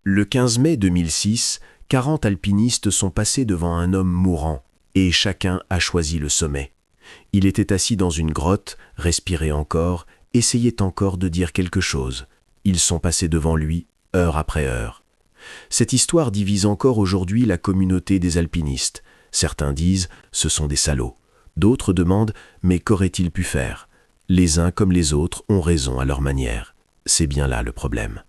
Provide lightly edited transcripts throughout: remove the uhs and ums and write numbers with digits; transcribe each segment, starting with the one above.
Le 15 mai 2006, 40 alpinistes sont passés devant un homme mourant, et chacun a choisi le sommet. Il était assis dans une grotte, respirait encore, essayait encore de dire quelque chose. Ils sont passés devant lui, heure après heure. Cette histoire divise encore aujourd'hui la communauté des alpinistes. Certains disent « ce sont des salauds ». D'autres demandent « mais qu'aurait-il pu faire ?» Les uns comme les autres ont raison à leur manière. C'est bien là le problème.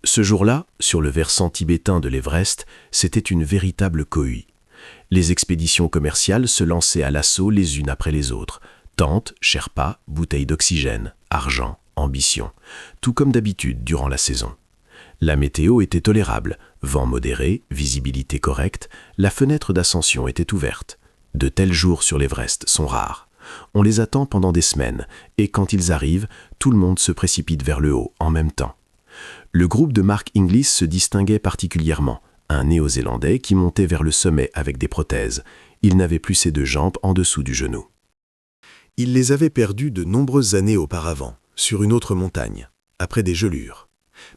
Ce jour-là, sur le versant tibétain de l'Everest, c'était une véritable cohue. Les expéditions commerciales se lançaient à l'assaut les unes après les autres. Tentes, sherpas, bouteilles d'oxygène, argent, ambition. Tout comme d'habitude durant la saison. La météo était tolérable, vent modéré, visibilité correcte, la fenêtre d'ascension était ouverte. De tels jours sur l'Everest sont rares. On les attend pendant des semaines, et quand ils arrivent, tout le monde se précipite vers le haut en même temps. Le groupe de Mark Inglis se distinguait particulièrement, un Néo-Zélandais qui montait vers le sommet avec des prothèses. Il n'avait plus ses deux jambes en dessous du genou. Il les avait perdues de nombreuses années auparavant, sur une autre montagne, après des gelures.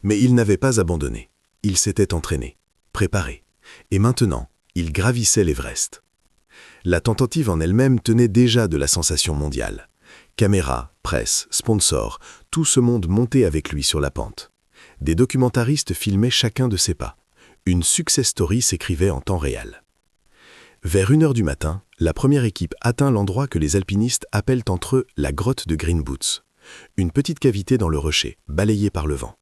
Mais il n'avait pas abandonné. Il s'était entraîné, préparé. Et maintenant, il gravissait l'Everest. La tentative en elle-même tenait déjà de la sensation mondiale. Caméras, presse, sponsors, tout ce monde montait avec lui sur la pente. Des documentaristes filmaient chacun de ses pas. Une success story s'écrivait en temps réel. Vers 1h du matin, la première équipe atteint l'endroit que les alpinistes appellent entre eux la grotte de Green Boots. Une petite cavité dans le rocher, balayée par le vent.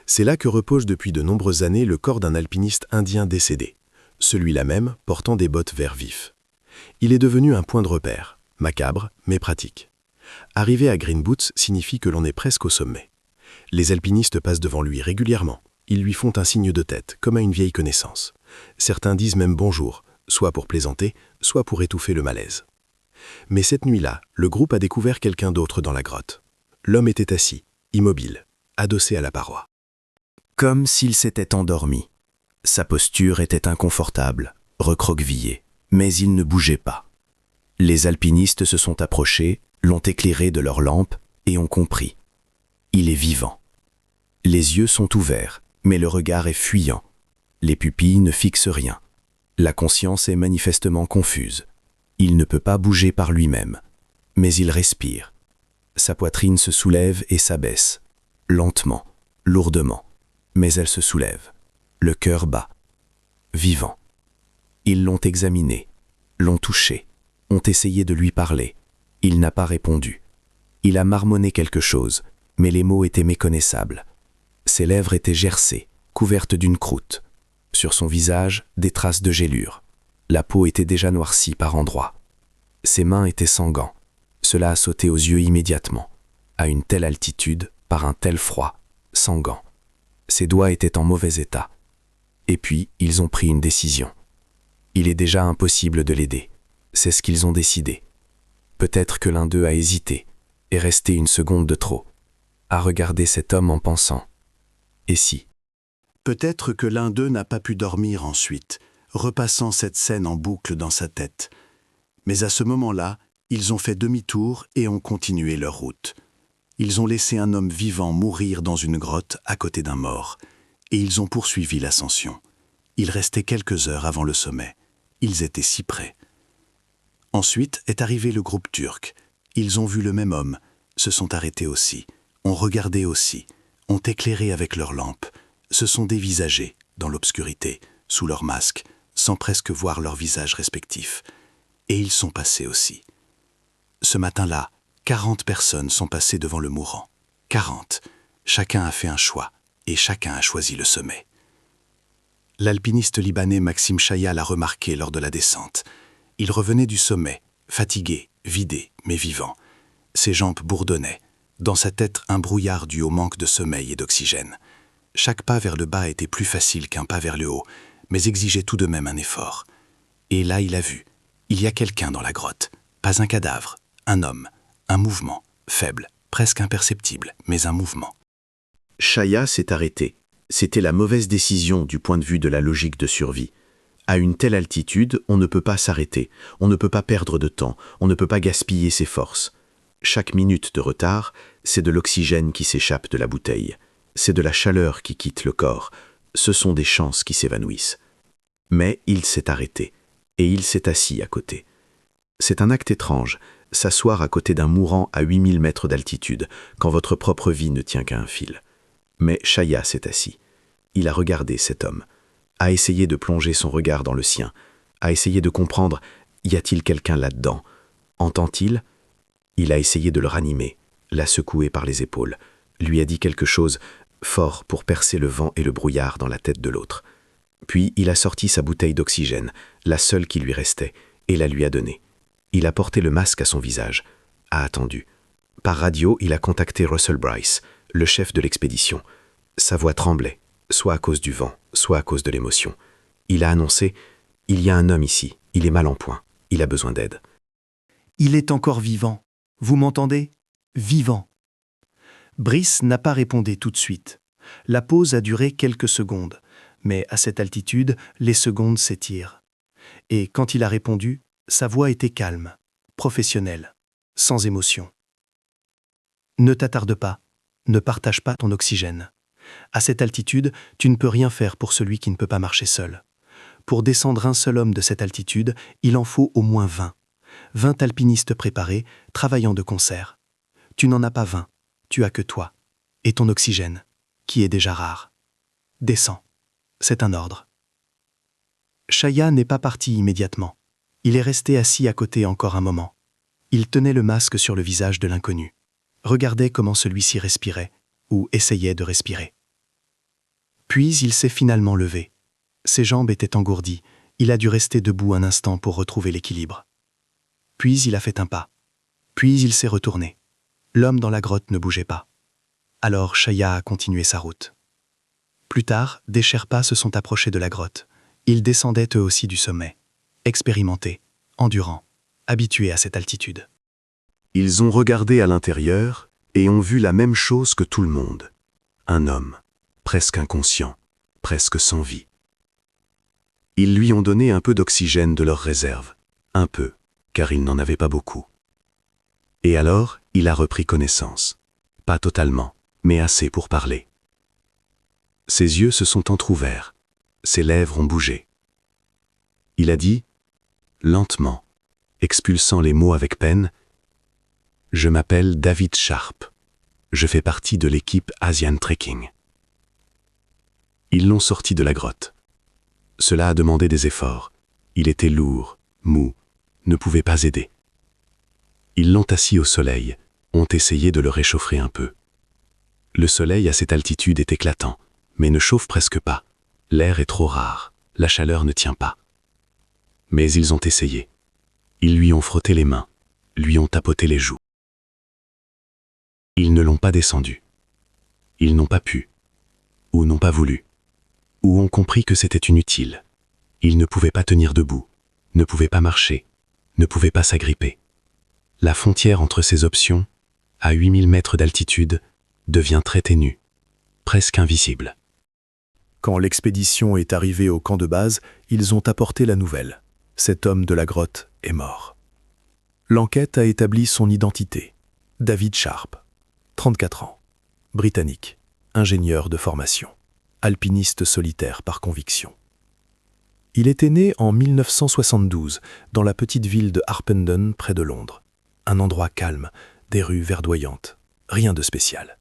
C'est là que repose depuis de nombreuses années le corps d'un alpiniste indien décédé. Celui-là même portant des bottes vert vif. Il est devenu un point de repère, macabre mais pratique. Arriver à Green Boots signifie que l'on est presque au sommet. Les alpinistes passent devant lui régulièrement. Ils lui font un signe de tête, comme à une vieille connaissance. Certains disent même bonjour, soit pour plaisanter, soit pour étouffer le malaise. Mais cette nuit-là, le groupe a découvert quelqu'un d'autre dans la grotte. L'homme était assis, immobile, adossé à la paroi. Comme s'il s'était endormi. Sa posture était inconfortable, recroquevillée, mais il ne bougeait pas. Les alpinistes se sont approchés, l'ont éclairé de leurs lampes et ont compris. Il est vivant. Les yeux sont ouverts, mais le regard est fuyant. Les pupilles ne fixent rien. La conscience est manifestement confuse. Il ne peut pas bouger par lui-même, mais il respire. Sa poitrine se soulève et s'abaisse, lentement, lourdement, mais elle se soulève. Le cœur bat. Vivant. Ils l'ont examiné, l'ont touché, ont essayé de lui parler. Il n'a pas répondu. Il a marmonné quelque chose, mais les mots étaient méconnaissables. Ses lèvres étaient gercées, couvertes d'une croûte. Sur son visage, des traces de gelure. La peau était déjà noircie par endroits. Ses mains étaient sans gants. Cela a sauté aux yeux immédiatement. À une telle altitude, par un tel froid, sans gants. Ses doigts étaient en mauvais état. Et puis, ils ont pris une décision. Il est déjà impossible de l'aider. C'est ce qu'ils ont décidé. Peut-être que l'un d'eux a hésité, est resté une seconde de trop, a regardé cet homme en pensant « Et si ?» Peut-être que l'un d'eux n'a pas pu dormir ensuite, repassant cette scène en boucle dans sa tête. Mais à ce moment-là, ils ont fait demi-tour et ont continué leur route. Ils ont laissé un homme vivant mourir dans une grotte à côté d'un mort, et ils ont poursuivi l'ascension. Il restait quelques heures avant le sommet. Ils étaient si près. Ensuite est arrivé le groupe turc. Ils ont vu le même homme, se sont arrêtés aussi, ont regardé aussi, ont éclairé avec leurs lampes, se sont dévisagés dans l'obscurité, sous leurs masques, sans presque voir leurs visages respectifs. Et ils sont passés aussi. Ce matin-là, 40 personnes sont passées devant le mourant. 40. Chacun a fait un choix, et chacun a choisi le sommet. L'alpiniste libanais Maxime Chaya l'a remarqué lors de la descente. Il revenait du sommet, fatigué, vidé, mais vivant. Ses jambes bourdonnaient. Dans sa tête, un brouillard dû au manque de sommeil et d'oxygène. Chaque pas vers le bas était plus facile qu'un pas vers le haut, mais exigeait tout de même un effort. Et là, il a vu. Il y a quelqu'un dans la grotte. Pas un cadavre, un homme. Un mouvement, faible, presque imperceptible, mais un mouvement. Chaya s'est arrêté. C'était la mauvaise décision du point de vue de la logique de survie. À une telle altitude, on ne peut pas s'arrêter, on ne peut pas perdre de temps, on ne peut pas gaspiller ses forces. Chaque minute de retard, c'est de l'oxygène qui s'échappe de la bouteille. C'est de la chaleur qui quitte le corps. ce sont des chances qui s'évanouissent. Mais il s'est arrêté, et il s'est assis à côté. C'est un acte étrange, s'asseoir à côté d'un mourant à 8000 mètres d'altitude, quand votre propre vie ne tient qu'à un fil. Mais Shaya s'est assis. Il a regardé cet homme, a essayé de plonger son regard dans le sien, a essayé de comprendre, y a-t-il quelqu'un là-dedans? Entend-il? Il a essayé de le ranimer, l'a secoué par les épaules, lui a dit quelque chose fort pour percer le vent et le brouillard dans la tête de l'autre. Puis il a sorti sa bouteille d'oxygène, la seule qui lui restait, et la lui a donnée. Il a porté le masque à son visage, a attendu. Par radio, il a contacté Russell Bryce, le chef de l'expédition. Sa voix tremblait, soit à cause du vent, soit à cause de l'émotion. Il a annoncé « Il y a un homme ici, il est mal en point, il a besoin d'aide. » Il est encore vivant. Vous m'entendez? Vivant. Brice n'a pas répondu tout de suite. La pause a duré quelques secondes, mais à cette altitude, les secondes s'étirent. Et quand il a répondu, sa voix était calme, professionnelle, sans émotion. Ne t'attarde pas, ne partage pas ton oxygène. À cette altitude, tu ne peux rien faire pour celui qui ne peut pas marcher seul. Pour descendre un seul homme de cette altitude, il en faut au moins 20. 20 alpinistes préparés, travaillant de concert. Tu n'en as pas 20, tu as que toi. Et ton oxygène, qui est déjà rare. Descends. C'est un ordre. Shaya n'est pas parti immédiatement. Il est resté assis à côté encore un moment. Il tenait le masque sur le visage de l'inconnu. Regardait comment celui-ci respirait, ou essayait de respirer. Puis il s'est finalement levé. Ses jambes étaient engourdies. Il a dû rester debout un instant pour retrouver l'équilibre. Puis il a fait un pas. Puis il s'est retourné. L'homme dans la grotte ne bougeait pas. Alors Shaya a continué sa route. Plus tard, des Sherpas se sont approchés de la grotte. Ils descendaient eux aussi du sommet. Expérimentés, endurants, habitués à cette altitude. Ils ont regardé à l'intérieur et ont vu la même chose que tout le monde. Un homme, presque inconscient, presque sans vie. Ils lui ont donné un peu d'oxygène de leur réserve. Un peu, car il n'en avait pas beaucoup. Et alors, il a repris connaissance. Pas totalement, mais assez pour parler. Ses yeux se sont entr'ouverts. Ses lèvres ont bougé. Il a dit, lentement, expulsant les mots avec peine, « Je m'appelle David Sharp. Je fais partie de l'équipe Asian Trekking. » Ils l'ont sorti de la grotte. Cela a demandé des efforts. Il était lourd, mou, ne pouvait pas aider. Ils l'ont assis au soleil, ont essayé de le réchauffer un peu. Le soleil à cette altitude est éclatant, mais ne chauffe presque pas. L'air est trop rare, la chaleur ne tient pas. Mais ils ont essayé. Ils lui ont frotté les mains, lui ont tapoté les joues. Ils ne l'ont pas descendu. Ils n'ont pas pu, ou n'ont pas voulu, ou ont compris que c'était inutile. Ils ne pouvaient pas tenir debout, ne pouvaient pas marcher, ne pouvaient pas s'agripper. La frontière entre ces options, à 8000 mètres d'altitude, devient très ténue, presque invisible. Quand l'expédition est arrivée au camp de base, ils ont apporté la nouvelle. Cet homme de la grotte est mort. L'enquête a établi son identité. David Sharp, 34 ans, britannique, ingénieur de formation, alpiniste solitaire par conviction. Il était né en 1972 dans la petite ville de Harpenden près de Londres. Un endroit calme, des rues verdoyantes, rien de spécial.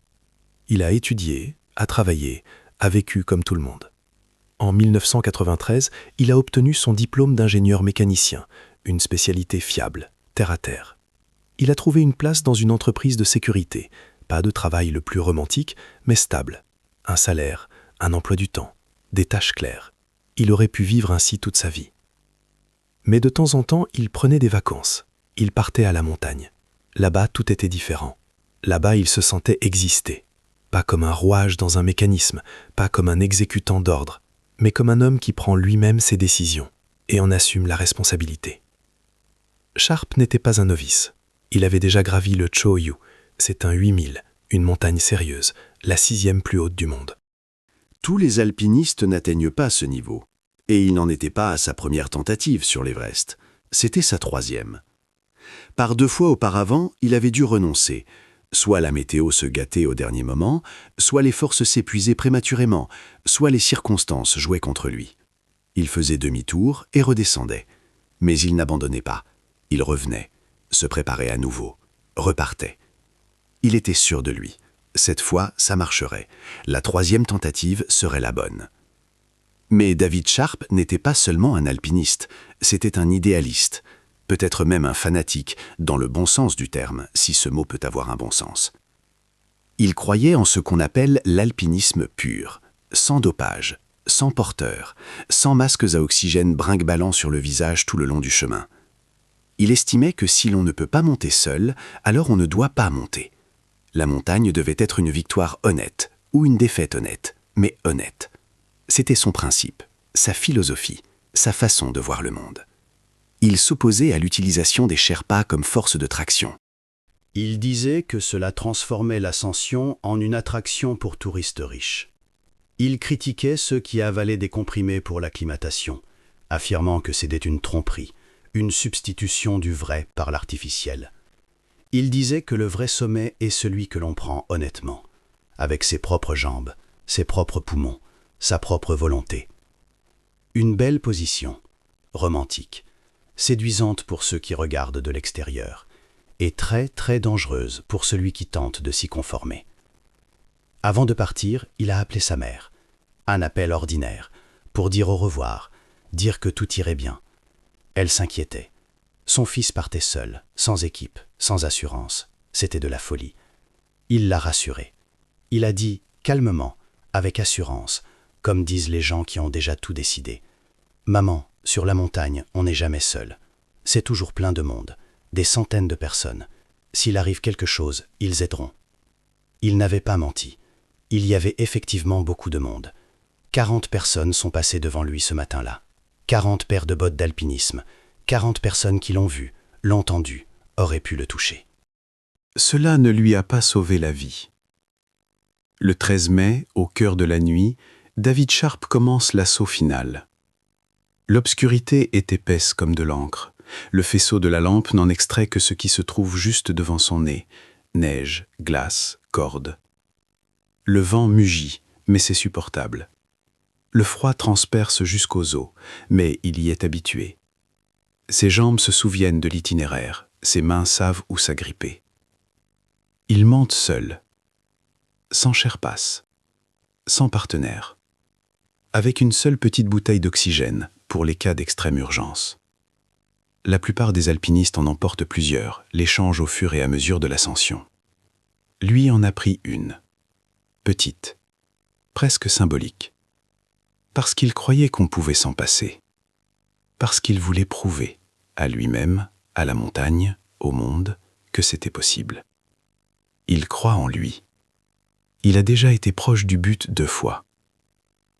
Il a étudié, a travaillé, a vécu comme tout le monde. En 1993, il a obtenu son diplôme d'ingénieur mécanicien, une spécialité fiable, terre à terre. Il a trouvé une place dans une entreprise de sécurité, pas de travail le plus romantique, mais stable. Un salaire, un emploi du temps, des tâches claires. Il aurait pu vivre ainsi toute sa vie. Mais de temps en temps, il prenait des vacances. Il partait à la montagne. Là-bas, tout était différent. Là-bas, il se sentait exister. Pas comme un rouage dans un mécanisme, pas comme un exécutant d'ordre, mais comme un homme qui prend lui-même ses décisions et en assume la responsabilité. Sharp n'était pas un novice. Il avait déjà gravi le Cho-Oyu. C'est un 8000, une montagne sérieuse, la 6e plus haute du monde. Tous les alpinistes n'atteignent pas ce niveau. Et il n'en était pas à sa première tentative sur l'Everest. C'était sa 3e. Par 2 fois auparavant, il avait dû renoncer, Soit la météo se gâtait au dernier moment, soit les forces s'épuisaient prématurément, soit les circonstances jouaient contre lui. Il faisait demi-tour et redescendait. Mais il n'abandonnait pas. Il revenait, se préparait à nouveau, repartait. Il était sûr de lui. Cette fois, ça marcherait. La 3e tentative serait la bonne. Mais David Sharp n'était pas seulement un alpiniste, c'était un idéaliste, peut-être même un fanatique, dans le bon sens du terme, si ce mot peut avoir un bon sens. Il croyait en ce qu'on appelle l'alpinisme pur, sans dopage, sans porteur, sans masques à oxygène brinque-ballant sur le visage tout le long du chemin. Il estimait que si l'on ne peut pas monter seul, alors on ne doit pas monter. La montagne devait être une victoire honnête, ou une défaite honnête, mais honnête. C'était son principe, sa philosophie, sa façon de voir le monde. Il s'opposait à l'utilisation des Sherpas comme force de traction. Il disait que cela transformait l'ascension en une attraction pour touristes riches. Il critiquait ceux qui avalaient des comprimés pour l'acclimatation, affirmant que c'était une tromperie, une substitution du vrai par l'artificiel. Il disait que le vrai sommet est celui que l'on prend honnêtement, avec ses propres jambes, ses propres poumons, sa propre volonté. Une belle position, romantique, séduisante pour ceux qui regardent de l'extérieur, et très très dangereuse pour celui qui tente de s'y conformer. Avant de partir, il a appelé sa mère. Un appel ordinaire, pour dire au revoir, dire que tout irait bien. Elle s'inquiétait. Son fils partait seul, sans équipe, sans assurance. C'était de la folie. Il l'a rassuré. Il a dit, calmement, avec assurance, comme disent les gens qui ont déjà tout décidé. « Maman, sur la montagne, on n'est jamais seul. C'est toujours plein de monde, des centaines de personnes. S'il arrive quelque chose, ils aideront. » Il n'avait pas menti. Il y avait effectivement beaucoup de monde. 40 personnes sont passées devant lui ce matin-là. 40 paires de bottes d'alpinisme. 40 personnes qui l'ont vu, l'ont entendu, auraient pu le toucher. Cela ne lui a pas sauvé la vie. Le 13 mai, au cœur de la nuit, David Sharp commence l'assaut final. L'obscurité est épaisse comme de l'encre. Le faisceau de la lampe n'en extrait que ce qui se trouve juste devant son nez. Neige, glace, cordes. Le vent mugit, mais c'est supportable. Le froid transperce jusqu'aux os, mais il y est habitué. Ses jambes se souviennent de l'itinéraire, ses mains savent où s'agripper. Il monte seul, sans Sherpas, sans partenaire, avec une seule petite bouteille d'oxygène pour les cas d'extrême urgence. La plupart des alpinistes en emportent plusieurs, les changent au fur et à mesure de l'ascension. Lui en a pris une, petite, presque symbolique, parce qu'il croyait qu'on pouvait s'en passer, parce qu'il voulait prouver, à lui-même, à la montagne, au monde, que c'était possible. Il croit en lui. Il a déjà été proche du but 2 fois.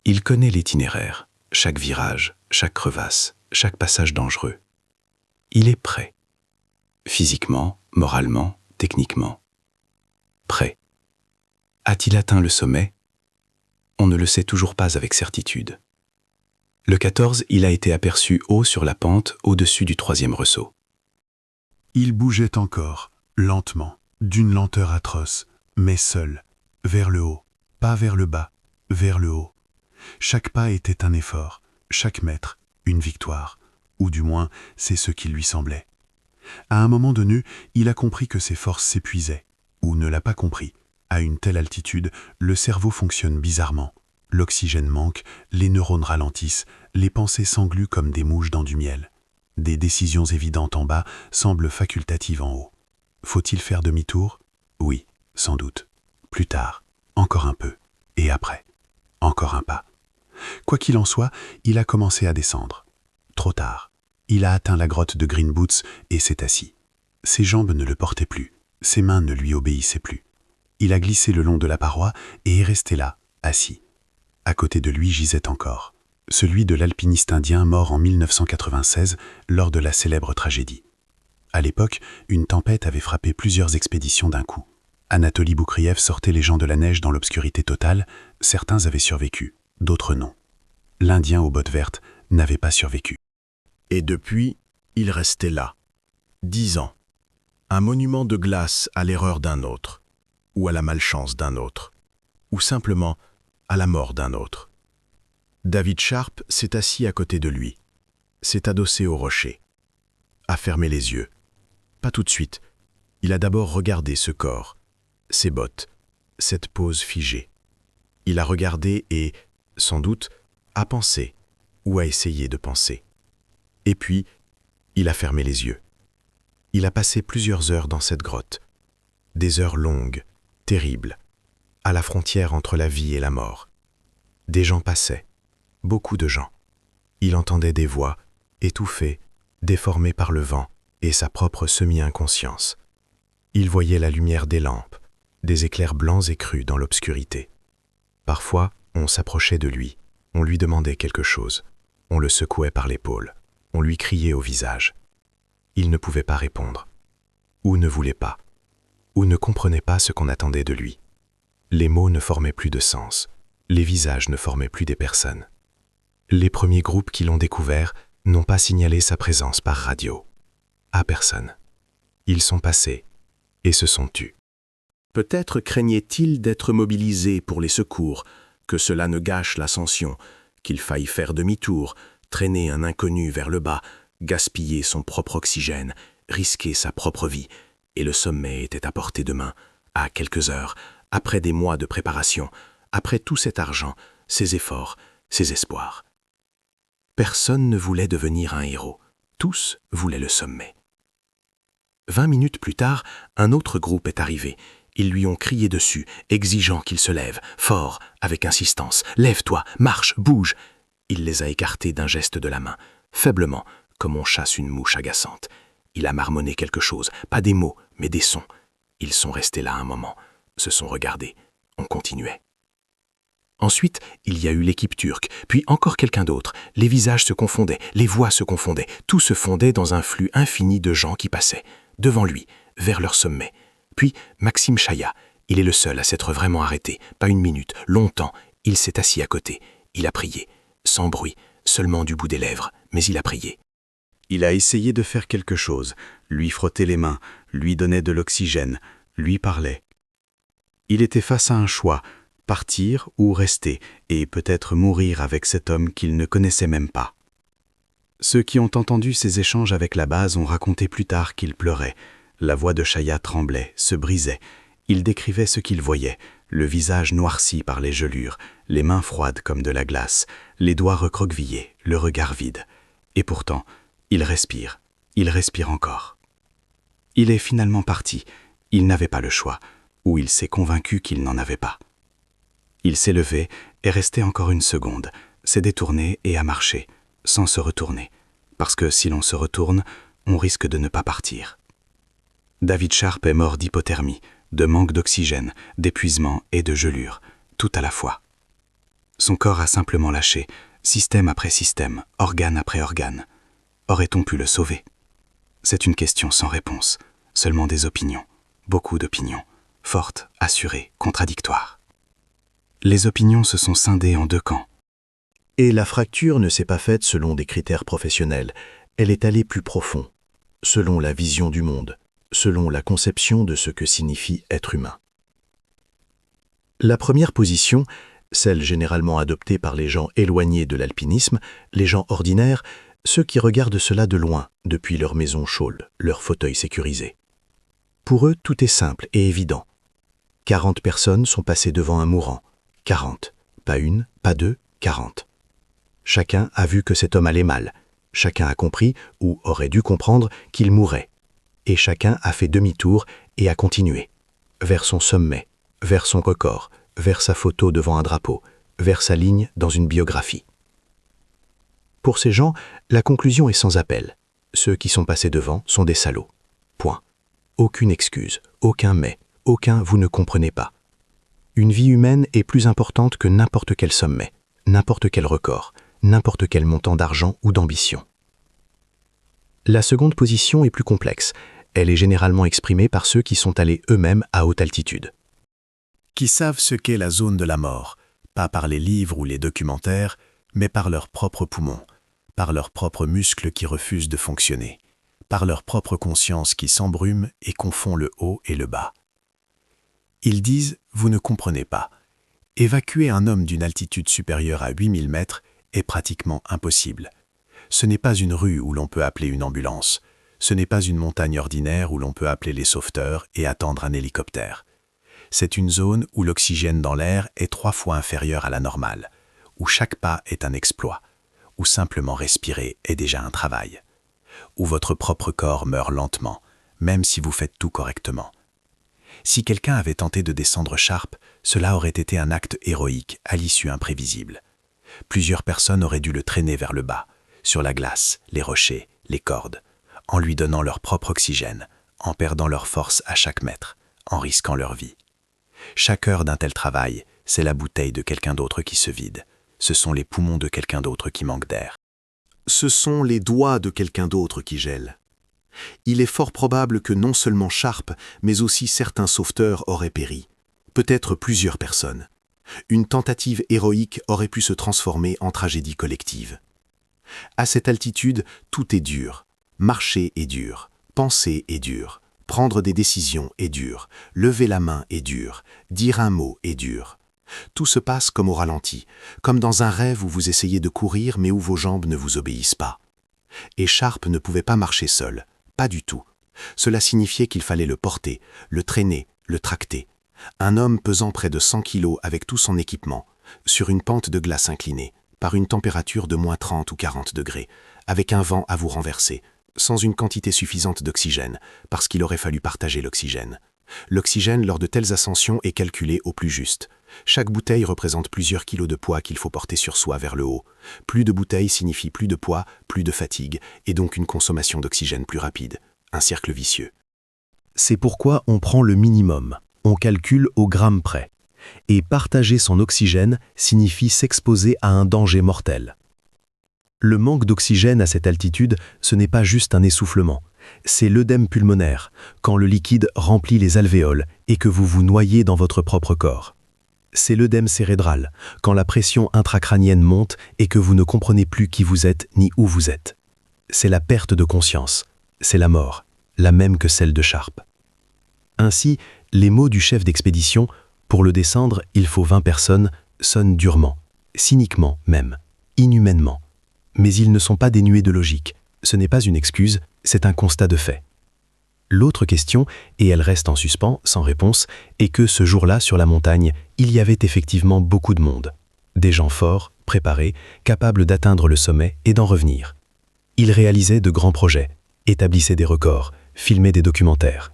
Il connaît l'itinéraire, chaque virage, chaque crevasse, chaque passage dangereux. Il est prêt. Physiquement, moralement, techniquement. Prêt. A-t-il atteint le sommet? On ne le sait toujours pas avec certitude. Le 14, il a été aperçu haut sur la pente, au-dessus du 3e ressaut. Il bougeait encore, lentement, d'une lenteur atroce, mais seul, vers le haut, pas vers le bas, vers le haut. Chaque pas était un effort, chaque mètre, une victoire, ou du moins, c'est ce qu'il lui semblait. À un moment donné, il a compris que ses forces s'épuisaient, ou ne l'a pas compris. À une telle altitude, le cerveau fonctionne bizarrement. L'oxygène manque, les neurones ralentissent, les pensées s'engluent comme des mouches dans du miel. Des décisions évidentes en bas semblent facultatives en haut. Faut-il faire demi-tour? Oui, sans doute. Plus tard, encore un peu, et après, encore un pas. Quoi qu'il en soit, il a commencé à descendre. Trop tard. Il a atteint la grotte de Green Boots et s'est assis. Ses jambes ne le portaient plus, ses mains ne lui obéissaient plus. Il a glissé le long de la paroi et est resté là, assis. À côté de lui gisait encore, celui de l'alpiniste indien mort en 1996 lors de la célèbre tragédie. À l'époque, une tempête avait frappé plusieurs expéditions d'un coup. Anatoly Boukriev sortait les gens de la neige dans l'obscurité totale, certains avaient survécu, d'autres non. L'Indien aux bottes vertes n'avait pas survécu. Et depuis, il restait là. 10 ans. Un monument de glace à l'erreur d'un autre. ou à la malchance d'un autre, ou simplement à la mort d'un autre. David Sharp s'est assis à côté de lui, s'est adossé au rocher, a fermé les yeux. Pas tout de suite. Il a d'abord regardé ce corps, ces bottes, cette pose figée. Il a regardé et, sans doute, a pensé ou a essayé de penser. Et puis, il a fermé les yeux. Il a passé plusieurs heures dans cette grotte. Des heures longues, terribles, à la frontière entre la vie et la mort. Des gens passaient, beaucoup de gens. Il entendait des voix, étouffées, déformées par le vent et sa propre semi-inconscience. Il voyait la lumière des lampes, des éclairs blancs et crus dans l'obscurité. Parfois, on s'approchait de lui, on lui demandait quelque chose, on le secouait par l'épaule, on lui criait au visage. Il ne pouvait pas répondre, ou ne voulait pas, ou ne comprenait pas ce qu'on attendait de lui. Les mots ne formaient plus de sens, les visages ne formaient plus des personnes. Les premiers groupes qui l'ont découvert n'ont pas signalé sa présence par radio. À personne. Ils sont passés et se sont tus. Peut-être craignait-il d'être mobilisé pour les secours, que cela ne gâche l'ascension, qu'il faille faire demi-tour, traîner un inconnu vers le bas, gaspiller son propre oxygène, risquer sa propre vie, et le sommet était à portée de main, à quelques heures, après des mois de préparation, après tout cet argent, ces efforts, ces espoirs. Personne ne voulait devenir un héros, tous voulaient le sommet. 20 minutes plus tard, un autre groupe est arrivé. Ils lui ont crié dessus, exigeant qu'il se lève, fort, avec insistance. « Lève-toi, marche, bouge !» Il les a écartés d'un geste de la main, faiblement, comme on chasse une mouche agaçante. Il a marmonné quelque chose, pas des mots, mais des sons. Ils sont restés là un moment, se sont regardés. On continuait. Ensuite, il y a eu l'équipe turque, puis encore quelqu'un d'autre. Les visages se confondaient, les voix se confondaient, tout se fondait dans un flux infini de gens qui passaient, devant lui, vers leur sommet. Puis Maxime Chaya, il est le seul à s'être vraiment arrêté, pas une minute, longtemps, il s'est assis à côté, il a prié, sans bruit, seulement du bout des lèvres, mais il a prié. Il a essayé de faire quelque chose, lui frottait les mains, lui donnait de l'oxygène, lui parlait. Il était face à un choix, partir ou rester, et peut-être mourir avec cet homme qu'il ne connaissait même pas. Ceux qui ont entendu ces échanges avec la base ont raconté plus tard qu'il pleurait. La voix de Chaya tremblait, se brisait. Il décrivait ce qu'il voyait, le visage noirci par les gelures, les mains froides comme de la glace, les doigts recroquevillés, le regard vide. Et pourtant, il respire encore. Il est finalement parti. Il n'avait pas le choix, ou il s'est convaincu qu'il n'en avait pas. Il s'est levé, est resté encore une seconde, s'est détourné et a marché, sans se retourner, parce que si l'on se retourne, on risque de ne pas partir. David Sharp est mort d'hypothermie, de manque d'oxygène, d'épuisement et de gelure, tout à la fois. Son corps a simplement lâché, système après système, organe après organe. Aurait-on pu le sauver? C'est une question sans réponse, seulement des opinions, beaucoup d'opinions, fortes, assurées, contradictoires. Les opinions se sont scindées en deux camps. Et la fracture ne s'est pas faite selon des critères professionnels, elle est allée plus profond, selon la vision du monde, selon la conception de ce que signifie être humain. La première position, celle généralement adoptée par les gens éloignés de l'alpinisme, les gens ordinaires, ceux qui regardent cela de loin, depuis leur maison chaude, leur fauteuil sécurisé. Pour eux, tout est simple et évident. 40 personnes sont passées devant un mourant. 40. Pas une, pas deux, 40. Chacun a vu que cet homme allait mal. Chacun a compris, ou aurait dû comprendre, qu'il mourait. Et chacun a fait demi-tour et a continué. Vers son sommet, vers son record, vers sa photo devant un drapeau, vers sa ligne dans une biographie. Pour ces gens, la conclusion est sans appel. Ceux qui sont passés devant sont des salauds. Point. Aucune excuse, aucun mais, aucun vous ne comprenez pas. Une vie humaine est plus importante que n'importe quel sommet, n'importe quel record, n'importe quel montant d'argent ou d'ambition. La seconde position est plus complexe. Elle est généralement exprimée par ceux qui sont allés eux-mêmes à haute altitude. Qui savent ce qu'est la zone de la mort, pas par les livres ou les documentaires, mais par leurs propres poumons, par leurs propres muscles qui refusent de fonctionner, par leur propre conscience qui s'embrume et confond le haut et le bas. Ils disent « vous ne comprenez pas ». Évacuer un homme d'une altitude supérieure à 8000 mètres est pratiquement impossible. Ce n'est pas une rue où l'on peut appeler une ambulance. Ce n'est pas une montagne ordinaire où l'on peut appeler les sauveteurs et attendre un hélicoptère. C'est une zone où l'oxygène dans l'air est 3 fois inférieur à la normale, où chaque pas est un exploit, où simplement respirer est déjà un travail, où votre propre corps meurt lentement, même si vous faites tout correctement. Si quelqu'un avait tenté de descendre Sharp, cela aurait été un acte héroïque à l'issue imprévisible. Plusieurs personnes auraient dû le traîner vers le bas, sur la glace, les rochers, les cordes, en lui donnant leur propre oxygène, en perdant leur force à chaque mètre, en risquant leur vie. Chaque heure d'un tel travail, c'est la bouteille de quelqu'un d'autre qui se vide. Ce sont les poumons de quelqu'un d'autre qui manquent d'air. Ce sont les doigts de quelqu'un d'autre qui gèlent. Il est fort probable que non seulement Sharp, mais aussi certains sauveteurs auraient péri. Peut-être plusieurs personnes. Une tentative héroïque aurait pu se transformer en tragédie collective. À cette altitude, tout est dur. Marcher est dur, penser est dur, prendre des décisions est dur, lever la main est dur, dire un mot est dur. Tout se passe comme au ralenti, comme dans un rêve où vous essayez de courir mais où vos jambes ne vous obéissent pas. Et Sharp ne pouvait pas marcher seul, pas du tout. Cela signifiait qu'il fallait le porter, le traîner, le tracter. Un homme pesant près de 100 kilos avec tout son équipement, sur une pente de glace inclinée, par une température de moins 30 ou 40 degrés, avec un vent à vous renverser, sans une quantité suffisante d'oxygène, parce qu'il aurait fallu partager l'oxygène. L'oxygène lors de telles ascensions est calculé au plus juste. Chaque bouteille représente plusieurs kilos de poids qu'il faut porter sur soi vers le haut. Plus de bouteilles signifie plus de poids, plus de fatigue, et donc une consommation d'oxygène plus rapide. Un cercle vicieux. C'est pourquoi on prend le minimum, on calcule au gramme près. Et partager son oxygène signifie s'exposer à un danger mortel. Le manque d'oxygène à cette altitude, ce n'est pas juste un essoufflement. C'est l'œdème pulmonaire, quand le liquide remplit les alvéoles et que vous vous noyez dans votre propre corps. C'est l'œdème cérébral, quand la pression intracrânienne monte et que vous ne comprenez plus qui vous êtes ni où vous êtes. C'est la perte de conscience, c'est la mort, la même que celle de Sharp. Ainsi, les mots du chef d'expédition « pour le descendre, il faut 20 personnes » sonnent durement, cyniquement même, inhumainement. Mais ils ne sont pas dénués de logique. Ce n'est pas une excuse, c'est un constat de fait. L'autre question, et elle reste en suspens, sans réponse, est que ce jour-là, sur la montagne, il y avait effectivement beaucoup de monde. Des gens forts, préparés, capables d'atteindre le sommet et d'en revenir. Ils réalisaient de grands projets, établissaient des records, filmaient des documentaires.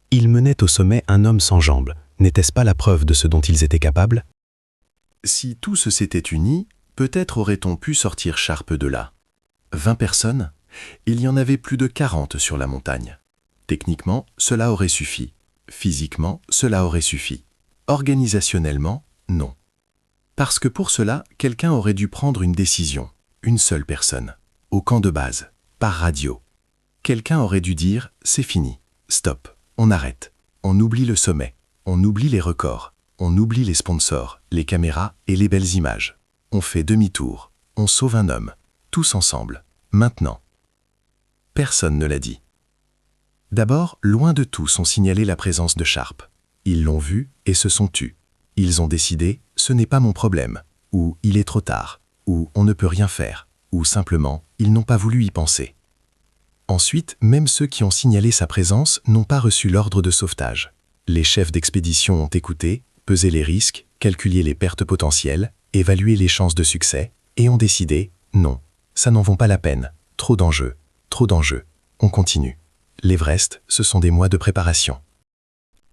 Ils menaient au sommet un homme sans jambes. N'était-ce pas la preuve de ce dont ils étaient capables? Si tout se s'était uni, peut-être aurait-on pu sortir Sharp de là. 20 personnes? Il y en avait plus de 40 sur la montagne. Techniquement, cela aurait suffi. Physiquement, cela aurait suffi. Organisationnellement, non. Parce que pour cela, quelqu'un aurait dû prendre une décision, une seule personne, au camp de base, par radio. Quelqu'un aurait dû dire « c'est fini, stop, on arrête, on oublie le sommet, on oublie les records, on oublie les sponsors, les caméras et les belles images. On fait demi-tour, on sauve un homme, tous ensemble, maintenant. » Personne ne l'a dit. D'abord, loin de tous ont signalé la présence de Sharp. Ils l'ont vu et se sont tus. Ils ont décidé « ce n'est pas mon problème » ou « il est trop tard » ou « on ne peut rien faire » ou simplement « ils n'ont pas voulu y penser ». Ensuite, même ceux qui ont signalé sa présence n'ont pas reçu l'ordre de sauvetage. Les chefs d'expédition ont écouté, pesé les risques, calculé les pertes potentielles, évalué les chances de succès et ont décidé « non, ça n'en vaut pas la peine, trop d'enjeux, on continue ». L'Everest, ce sont des mois de préparation.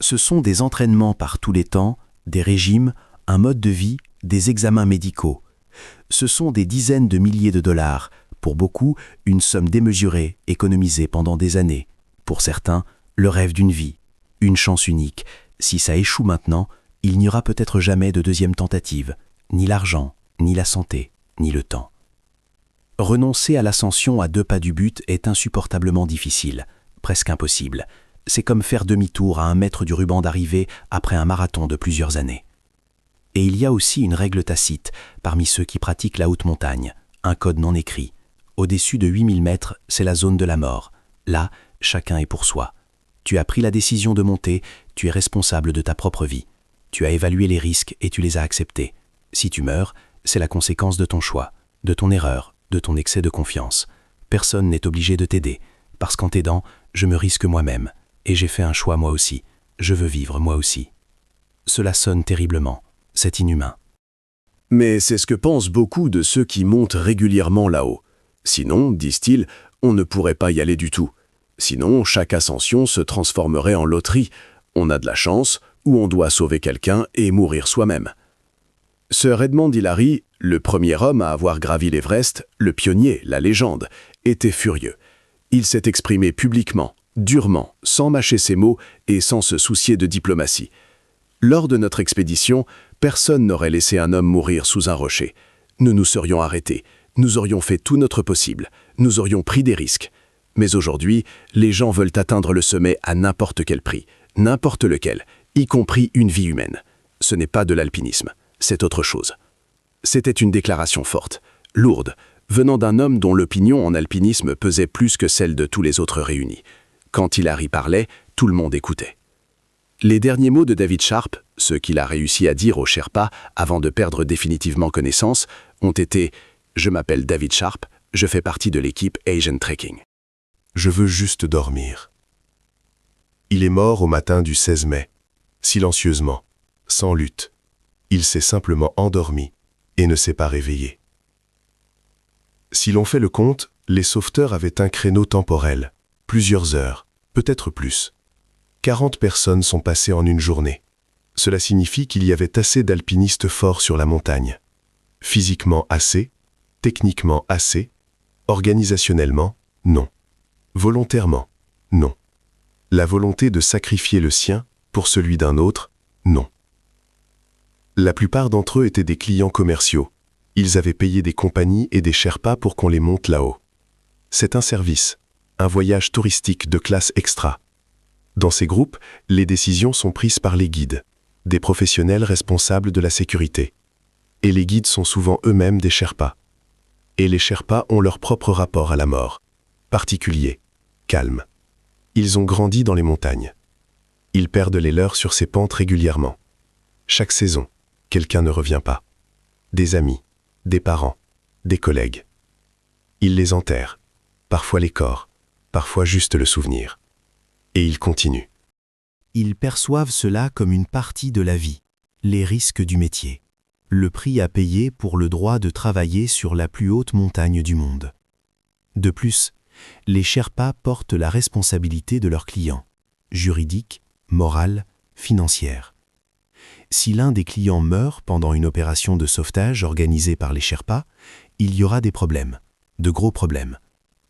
Ce sont des entraînements par tous les temps, des régimes, un mode de vie, des examens médicaux. Ce sont des dizaines de milliers de dollars, pour beaucoup, une somme démesurée, économisée pendant des années. Pour certains, le rêve d'une vie, une chance unique. Si ça échoue maintenant, il n'y aura peut-être jamais de deuxième tentative, ni l'argent, ni la santé, ni le temps. Renoncer à l'ascension à 2 pas du but est insupportablement difficile, presque impossible. C'est comme faire demi-tour à 1 mètre du ruban d'arrivée après un marathon de plusieurs années. Et il y a aussi une règle tacite parmi ceux qui pratiquent la haute montagne, un code non écrit. Au-dessus de 8000 mètres, c'est la zone de la mort. Là, chacun est pour soi. Tu as pris la décision de monter, Tu es responsable de ta propre vie. Tu as évalué les risques et tu les as acceptés. Si tu meurs, c'est la conséquence de ton choix, de ton erreur, de ton excès de confiance. Personne n'est obligé de t'aider, parce qu'en t'aidant, je me risque moi-même, et j'ai fait un choix moi aussi. Je veux vivre moi aussi. Cela sonne terriblement, c'est inhumain. Mais c'est ce que pensent beaucoup de ceux qui montent régulièrement là-haut. Sinon, disent-ils, on ne pourrait pas y aller du tout. Sinon, chaque ascension se transformerait en loterie. On a de la chance, ou on doit sauver quelqu'un et mourir soi-même. Sir Edmond Hillary, le premier homme à avoir gravi l'Everest, le pionnier, la légende, était furieux. Il s'est exprimé publiquement, durement, sans mâcher ses mots et sans se soucier de diplomatie. Lors de notre expédition, personne n'aurait laissé un homme mourir sous un rocher. Nous nous serions arrêtés, nous aurions fait tout notre possible, nous aurions pris des risques. Mais aujourd'hui, les gens veulent atteindre le sommet à n'importe quel prix, n'importe lequel, y compris une vie humaine. Ce n'est pas de l'alpinisme, c'est autre chose. C'était une déclaration forte, lourde, venant d'un homme dont l'opinion en alpinisme pesait plus que celle de tous les autres réunis. Quand Hillary parlait, tout le monde écoutait. Les derniers mots de David Sharp, ceux qu'il a réussi à dire aux Sherpas avant de perdre définitivement connaissance, ont été « Je m'appelle David Sharp, je fais partie de l'équipe Asian Trekking. Je veux juste dormir. » Il est mort au matin du 16 mai, silencieusement, sans lutte. Il s'est simplement endormi et ne s'est pas réveillé. Si l'on fait le compte, les sauveteurs avaient un créneau temporel, plusieurs heures, peut-être plus. 40 personnes sont passées en une journée. Cela signifie qu'il y avait assez d'alpinistes forts sur la montagne. Physiquement assez, techniquement assez, organisationnellement, non. Volontairement, non. La volonté de sacrifier le sien pour celui d'un autre, non. La plupart d'entre eux étaient des clients commerciaux. Ils avaient payé des compagnies et des Sherpas pour qu'on les monte là-haut. C'est un service, un voyage touristique de classe extra. Dans ces groupes, les décisions sont prises par les guides, des professionnels responsables de la sécurité. Et les guides sont souvent eux-mêmes des Sherpas. Et les Sherpas ont leur propre rapport à la mort, particulier, calme. Ils ont grandi dans les montagnes. Ils perdent les leurs sur ces pentes régulièrement. Chaque saison, quelqu'un ne revient pas. Des amis, des parents, des collègues. Ils les enterrent, parfois les corps, parfois juste le souvenir. Et ils continuent. Ils perçoivent cela comme une partie de la vie, les risques du métier, le prix à payer pour le droit de travailler sur la plus haute montagne du monde. De plus, les Sherpas portent la responsabilité de leurs clients, juridique, morale, financière. Si l'un des clients meurt pendant une opération de sauvetage organisée par les Sherpas, il y aura des problèmes, de gros problèmes,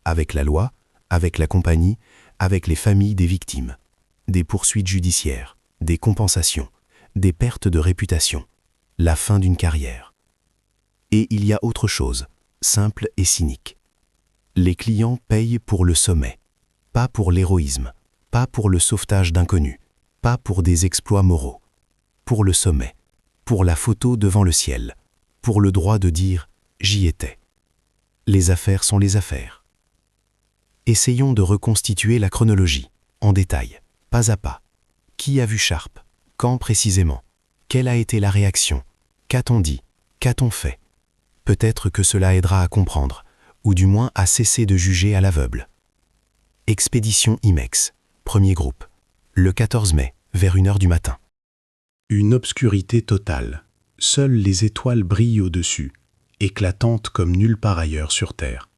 avec la loi, avec la compagnie, avec les familles des victimes, des poursuites judiciaires, des compensations, des pertes de réputation, la fin d'une carrière. Et il y a autre chose, simple et cynique. Les clients payent pour le sommet, pas pour l'héroïsme, pas pour le sauvetage d'inconnus, pas pour des exploits moraux, pour le sommet, pour la photo devant le ciel, pour le droit de dire « j'y étais ». Les affaires sont les affaires. Essayons de reconstituer la chronologie, en détail, pas à pas. Qui a vu Sharp? Quand précisément? Quelle a été la réaction? Qu'a-t-on dit? Qu'a-t-on fait? Peut-être que cela aidera à comprendre, ou du moins à cesser de juger à l'aveugle. Expédition IMEX, premier groupe, le 14 mai, vers 1h du matin. Une obscurité totale. Seules les étoiles brillent au-dessus, éclatantes comme nulle part ailleurs sur Terre.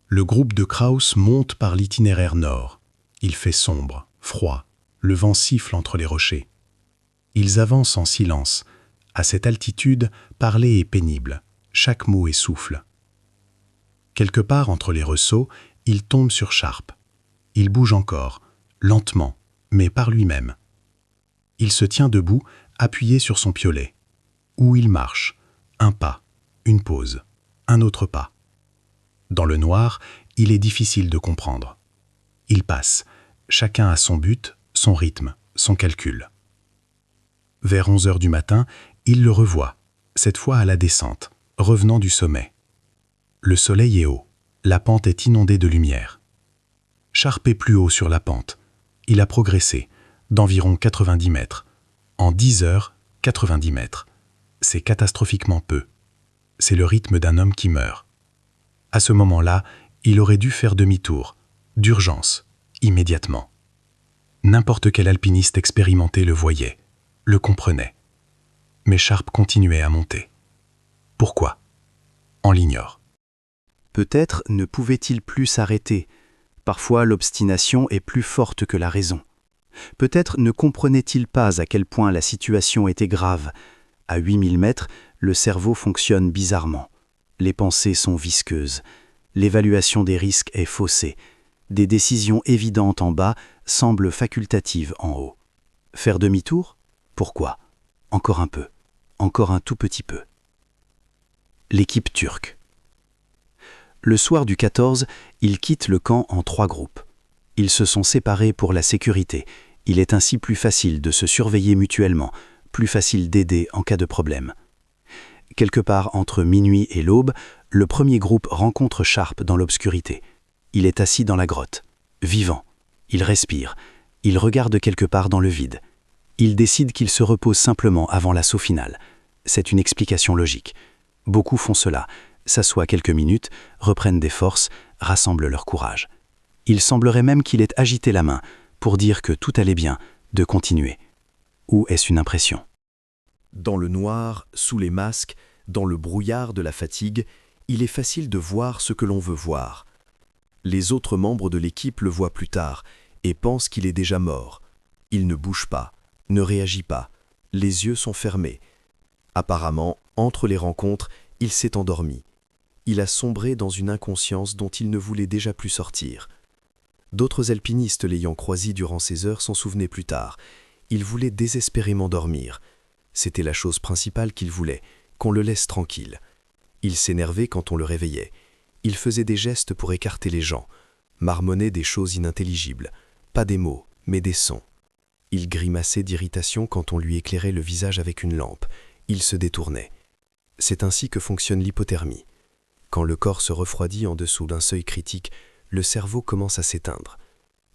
Le groupe de Krauss monte par l'itinéraire nord. Il fait sombre, froid, le vent siffle entre les rochers. Ils avancent en silence. À cette altitude, parler est pénible. Chaque mot essouffle. Quelque part entre les ressauts, il tombe sur Sharp. Il bouge encore, lentement, mais par lui-même. Il se tient debout, appuyé sur son piolet. Où il marche, un pas, une pause, un autre pas. Dans le noir, il est difficile de comprendre. Il passe, chacun a son but, son rythme, son calcul. Vers 11h du matin, il le revoit, cette fois à la descente, revenant du sommet. Le soleil est haut, la pente est inondée de lumière. Sharp est plus haut sur la pente. Il a progressé, d'environ 90 mètres. En 10 heures, 90 mètres. C'est catastrophiquement peu. C'est le rythme d'un homme qui meurt. À ce moment-là, il aurait dû faire demi-tour, d'urgence, immédiatement. N'importe quel alpiniste expérimenté le voyait, le comprenait. Mais Sharp continuait à monter. Pourquoi? On l'ignore. Peut-être ne pouvait-il plus s'arrêter. Parfois, l'obstination est plus forte que la raison. Peut-être ne comprenait-il pas à quel point la situation était grave. À 8000 mètres, le cerveau fonctionne bizarrement. Les pensées sont visqueuses. L'évaluation des risques est faussée. Des décisions évidentes en bas semblent facultatives en haut. Faire demi-tour? Pourquoi? Encore un peu. Encore un tout petit peu. L'équipe turque. Le soir du 14, ils quittent le camp en 3 groupes. Ils se sont séparés pour la sécurité. Il est ainsi plus facile de se surveiller mutuellement, plus facile d'aider en cas de problème. Quelque part entre minuit et l'aube, le premier groupe rencontre Sharp dans l'obscurité. Il est assis dans la grotte, vivant. Il respire. Il regarde quelque part dans le vide. Il décide qu'il se repose simplement avant l'assaut final. C'est une explication logique. Beaucoup font cela, s'assoient quelques minutes, reprennent des forces, rassemblent leur courage. Il semblerait même qu'il ait agité la main pour dire que tout allait bien, de continuer. Ou est-ce une impression? Dans le noir, sous les masques, dans le brouillard de la fatigue, il est facile de voir ce que l'on veut voir. Les autres membres de l'équipe le voient plus tard et pensent qu'il est déjà mort. Il ne bouge pas, ne réagit pas, les yeux sont fermés. Apparemment, entre les rencontres, il s'est endormi. Il a sombré dans une inconscience dont il ne voulait déjà plus sortir. D'autres alpinistes l'ayant croisé durant ces heures s'en souvenaient plus tard. Il voulait désespérément dormir. C'était la chose principale qu'il voulait, qu'on le laisse tranquille. Il s'énervait quand on le réveillait. Il faisait des gestes pour écarter les gens, marmonnait des choses inintelligibles, pas des mots, mais des sons. Il grimaçait d'irritation quand on lui éclairait le visage avec une lampe. Il se détournait. C'est ainsi que fonctionne l'hypothermie. Quand le corps se refroidit en dessous d'un seuil critique, le cerveau commence à s'éteindre.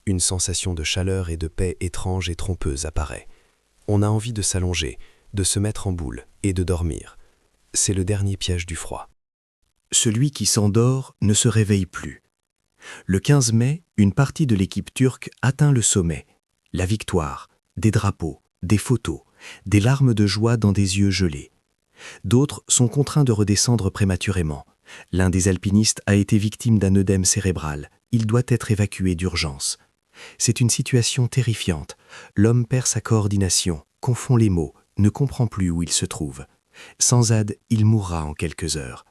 Une sensation de chaleur et de paix étrange et trompeuse apparaît. On a envie de s'allonger, de se mettre en boule et de dormir. C'est le dernier piège du froid. Celui qui s'endort ne se réveille plus. Le 15 mai, une partie de l'équipe turque atteint le sommet. La victoire, des drapeaux, des photos, des larmes de joie dans des yeux gelés. D'autres sont contraints de redescendre prématurément. L'un des alpinistes a été victime d'un œdème cérébral. Il doit être évacué d'urgence. C'est une situation terrifiante. L'homme perd sa coordination, confond les mots, ne comprend plus où il se trouve. Sans aide, il mourra en quelques heures.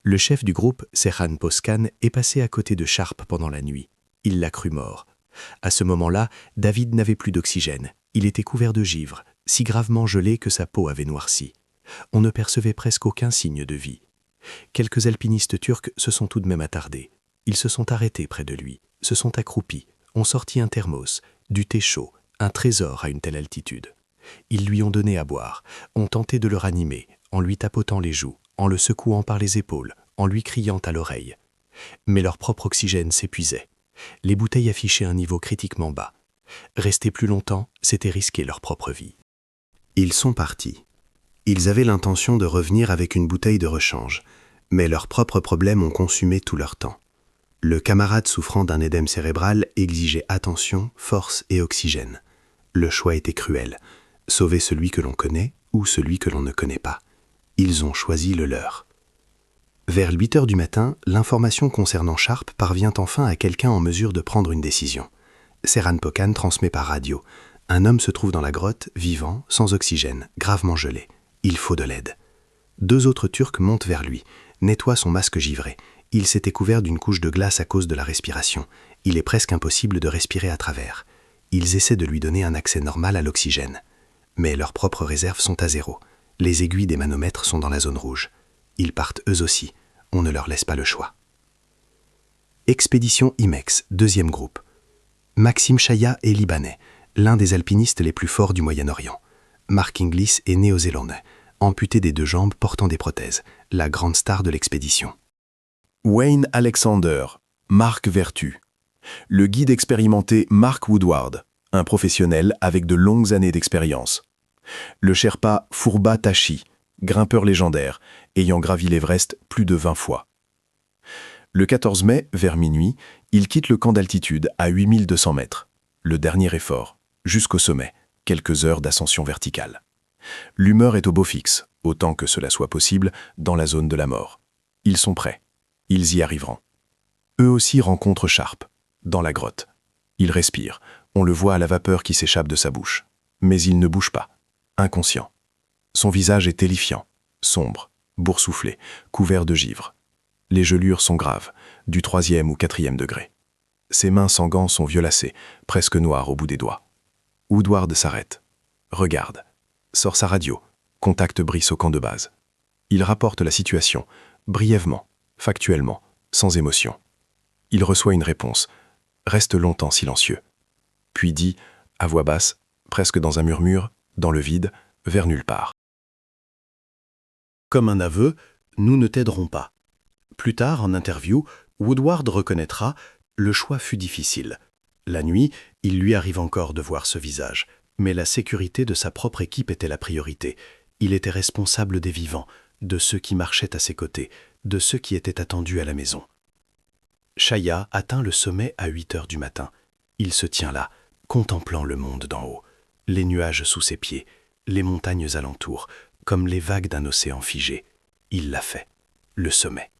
Le chef du groupe, Serhan Poskan, est passé à côté de Sharp pendant la nuit. Il l'a cru mort. À ce moment-là, David n'avait plus d'oxygène. Il était couvert de givre, si gravement gelé que sa peau avait noirci. On ne percevait presque aucun signe de vie. Quelques alpinistes turcs se sont tout de même attardés. Ils se sont arrêtés près de lui, se sont accroupis, ont sorti un thermos, du thé chaud, un trésor à une telle altitude. Ils lui ont donné à boire, ont tenté de le ranimer, en lui tapotant les joues, en le secouant par les épaules, en lui criant à l'oreille. Mais leur propre oxygène s'épuisait. Les bouteilles affichaient un niveau critiquement bas. Rester plus longtemps, c'était risquer leur propre vie. Ils sont partis. Ils avaient l'intention de revenir avec une bouteille de rechange, mais leurs propres problèmes ont consumé tout leur temps. Le camarade souffrant d'un édème cérébral exigeait attention, force et oxygène. Le choix était cruel. Sauver celui que l'on connaît ou celui que l'on ne connaît pas. Ils ont choisi le leur. Vers 8 heures du matin, l'information concernant Sharp parvient enfin à quelqu'un en mesure de prendre une décision. Serhan Poskan transmet par radio. Un homme se trouve dans la grotte, vivant, sans oxygène, gravement gelé. Il faut de l'aide. 2 autres Turcs montent vers lui, nettoient son masque givré. Il s'était couvert d'une couche de glace à cause de la respiration. Il est presque impossible de respirer à travers. Ils essaient de lui donner un accès normal à l'oxygène. Mais leurs propres réserves sont à 0. Les aiguilles des manomètres sont dans la zone rouge. Ils partent eux aussi. On ne leur laisse pas le choix. Expédition IMEX, 2e groupe. Maxime Chaya est libanais, l'un des alpinistes les plus forts du Moyen-Orient. Mark Inglis est néo-zélandais, amputé des 2 jambes portant des prothèses, la grande star de l'expédition. Wayne Alexander, Marc Vertu. Le guide expérimenté Mark Woodward, un professionnel avec de longues années d'expérience. Le Sherpa Phurba Tashi, grimpeur légendaire, ayant gravi l'Everest plus de 20 fois. Le 14 mai, vers minuit, il quitte le camp d'altitude à 8200 mètres, le dernier effort, jusqu'au sommet, quelques heures d'ascension verticale. L'humeur est au beau fixe, autant que cela soit possible, dans la zone de la mort. Ils sont prêts. Ils y arriveront. Eux aussi rencontrent Sharp, dans la grotte. Il respire. On le voit à la vapeur qui s'échappe de sa bouche. Mais il ne bouge pas, inconscient. Son visage est terrifiant, sombre, boursouflé, couvert de givre. Les gelures sont graves, du 3e ou 4e degré. Ses mains sans gants sont violacées, presque noires au bout des doigts. Woodward s'arrête, regarde, sort sa radio, contacte Brice au camp de base. Il rapporte la situation, brièvement, factuellement, sans émotion. Il reçoit une réponse, reste longtemps silencieux. Puis dit, à voix basse, presque dans un murmure, dans le vide, vers nulle part. Comme un aveu, nous ne t'aiderons pas. Plus tard, en interview, Woodward reconnaîtra « Le choix fut difficile. La nuit, il lui arrive encore de voir ce visage. Mais la sécurité de sa propre équipe était la priorité. Il était responsable des vivants, de ceux qui marchaient à ses côtés, de ceux qui étaient attendus à la maison. » Shaya atteint le sommet à 8 heures du matin. Il se tient là, contemplant le monde d'en haut, les nuages sous ses pieds, les montagnes alentour, comme les vagues d'un océan figé. Il l'a fait, le sommet.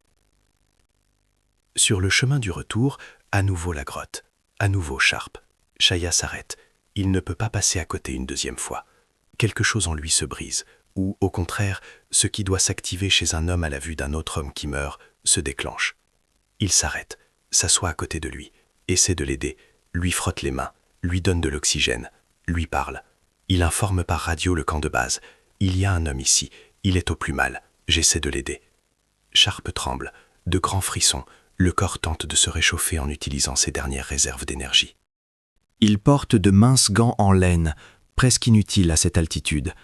Sur le chemin du retour, à nouveau la grotte, à nouveau Sharp. Shaya s'arrête. Il ne peut pas passer à côté une deuxième fois. Quelque chose en lui se brise, ou, au contraire, ce qui doit s'activer chez un homme à la vue d'un autre homme qui meurt, se déclenche. Il s'arrête, s'assoit à côté de lui, essaie de l'aider, lui frotte les mains, lui donne de l'oxygène, lui parle. Il informe par radio le camp de base. Il y a un homme ici, il est au plus mal, j'essaie de l'aider. Sharp tremble, de grands frissons, le corps tente de se réchauffer en utilisant ses dernières réserves d'énergie. Il porte de minces gants en laine, presque inutiles à cette altitude.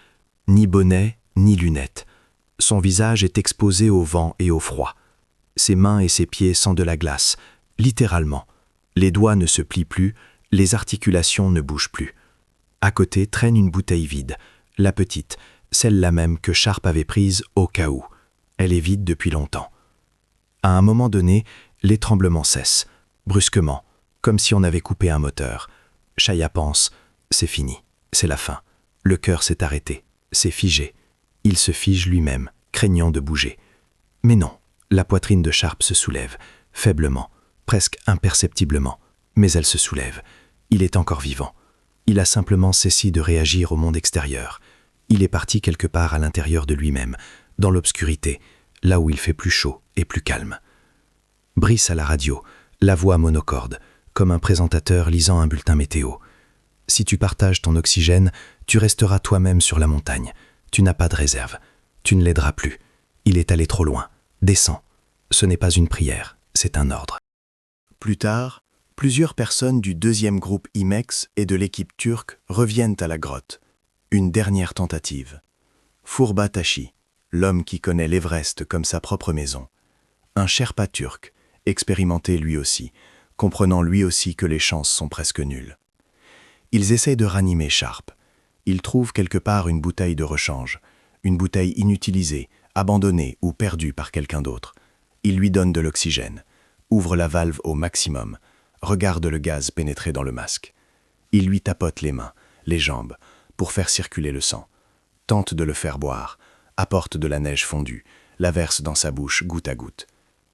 Ni bonnet, ni lunettes. Son visage est exposé au vent et au froid. Ses mains et ses pieds sentent de la glace, littéralement. Les doigts ne se plient plus, les articulations ne bougent plus. À côté traîne une bouteille vide, la petite, celle-là même que Sharp avait prise au cas où. Elle est vide depuis longtemps. À un moment donné, les tremblements cessent, brusquement, comme si on avait coupé un moteur. Shaya pense, c'est fini, c'est la fin. Le cœur s'est arrêté, c'est figé. Il se fige lui-même, craignant de bouger. Mais non, la poitrine de Sharp se soulève, faiblement, presque imperceptiblement, mais elle se soulève. Il est encore vivant. Il a simplement cessé de réagir au monde extérieur. Il est parti quelque part à l'intérieur de lui-même, dans l'obscurité, là où il fait plus chaud et plus calme. Brice à la radio, la voix monocorde, comme un présentateur lisant un bulletin météo. Si tu partages ton oxygène, tu resteras toi-même sur la montagne. Tu n'as pas de réserve. Tu ne l'aideras plus. Il est allé trop loin. Descends. Ce n'est pas une prière, c'est un ordre. Plus tard, plusieurs personnes du 2e groupe IMEX et de l'équipe turque reviennent à la grotte. Une dernière tentative. Phurba Tashi, l'homme qui connaît l'Everest comme sa propre maison. Un Sherpa turc, expérimenté lui aussi, comprenant lui aussi que les chances sont presque nulles. Ils essayent de ranimer Sharp. Ils trouvent quelque part une bouteille de rechange, une bouteille inutilisée, abandonnée ou perdue par quelqu'un d'autre. Ils lui donnent de l'oxygène, ouvrent la valve au maximum, regardent le gaz pénétrer dans le masque. Ils lui tapotent les mains, les jambes, pour faire circuler le sang, tentent de le faire boire, apportent de la neige fondue, la versent dans sa bouche goutte à goutte.